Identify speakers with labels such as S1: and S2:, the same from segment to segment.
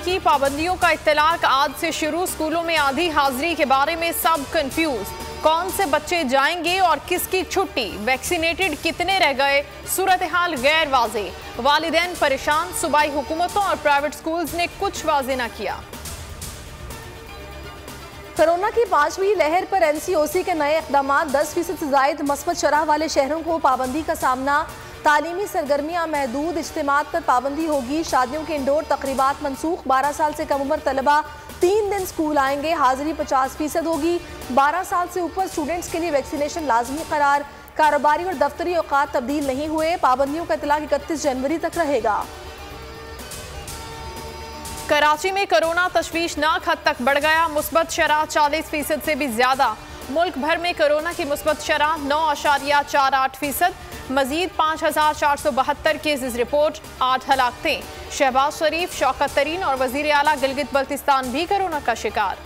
S1: की पाबंदियों का इत्तलाक आज से शुरू। स्कूलों में आधी हाजिरी के बारे में सब कंफ्यूज। कौन से बच्चे जाएंगे और किसकी छुट्टी, वैक्सीनेटेड कितने रह गए, सूरत हाल गैर वाजे। वालिदैन परेशान, सूबाई हुकूमतों और प्राइवेट स्कूल्स ने कुछ वाजे न किया।
S2: कोरोना की 5वीं लहर पर एनसीओसी के नए इक़दाम। 10% से जायद मस्बत शरह वाले शहरों को पाबंदी का सामना। तालीमी सरगर्मियाँ महदूद, इज्तिमात पर पाबंदी होगी। शादियों के इंडोर तकरीबात मनसूख। 12 साल से कम उम्र तलबा 3 दिन स्कूल आएंगे। हाजिरी 50% होगी। 12 साल से ऊपर स्टूडेंट्स के लिए वैक्सीनेशन लाजमी करार। कारोबारी और दफ्तरी औकात तब्दील नहीं हुए। पाबंदियों का इतलाक 31 जनवरी तक रहेगा।
S1: कराची में कोरोना तशवीशनाक हद तक बढ़ गया। मुस्बत शरह 40% से भी ज्यादा। मुल्क भर में कोरोना की मुस्बत शरह 9.48%। मजीद 5472 केसेस रिपोर्ट, 8 हलाकतें। शहबाज शरीफ, शौकत तरीन और वजीर आला गिलगित बल्तिस्तान भी कोरोना का शिकार।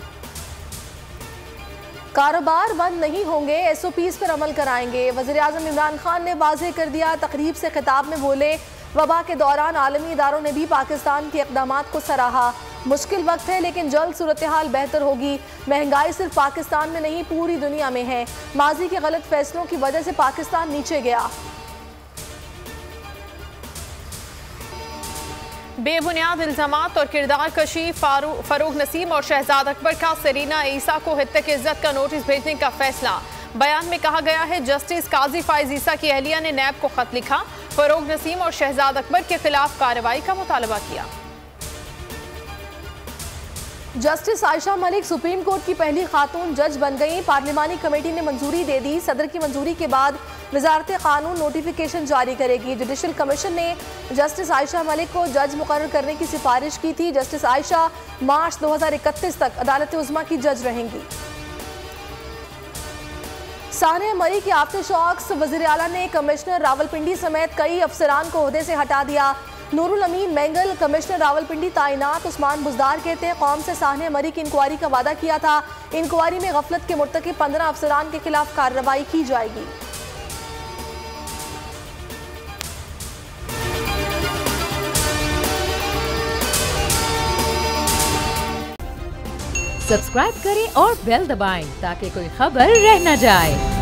S2: कारोबार बंद नहीं होंगे, SOPs पर अमल कराएंगे। वज़ीर आज़म इमरान खान ने वाज़ेह कर दिया। तकरीब से खिताब में बोले, वबा के दौरान आलमी इदारों ने भी पाकिस्तान के इक़दामात को सराहा। मुश्किल वक्त है लेकिन जल्द सूरत हाल बेहतर होगी। महंगाई सिर्फ पाकिस्तान में नहीं पूरी दुनिया में है। माजी के गलत फैसलों की वजह से पाकिस्तान नीचे गया।
S1: बेबुनियाद इल्जामात और किरदार कशी। फरूख नसीम और शहजाद अकबर का सरीना ईसा को हित्तक इज्जत का नोटिस भेजने का फैसला। बयान में कहा गया है, जस्टिस काजी फाइज ईसा की अहलिया ने नैब को खत लिखा। फरूख नसीम और शहजाद अकबर के खिलाफ कार्रवाई का मुतालबा किया।
S2: Justice Ayesha Malik supreme court की पहली खातून जज बन गई। पार्लिमानी कमेटी ने मंजूरी दे दी। सदर की मंजूरी के बाद वजारत कानून नोटिफिकेशन जारी करेगी। जुडिशल कमीशन ने जस्टिस आयशा मलिक को जज मुकर्रर करने की सिफारिश की थी। जस्टिस आयशा मार्च 2031 तक अदालत उज़्मा की जज रहेंगी। सानिया मरी के आफ्टर शॉक्स। वज़ीर आला ने कमिश्नर रावलपिंडी समेत कई अफसरान को ओहदे से हटा दिया। नूरुल अमीन मेंगल कमिश्नर रावलपिंडी तैनात। उस्मान बुजदार कहते हैं, कौम से सानिया मरी की इंक्वायरी का वादा किया था। इंक्वायरी में गफलत के मुर्तकिब 15 अफसरान के खिलाफ कार्रवाई की जाएगी।
S3: सब्सक्राइब करें और बेल दबाएं ताकि कोई खबर रह न जाए।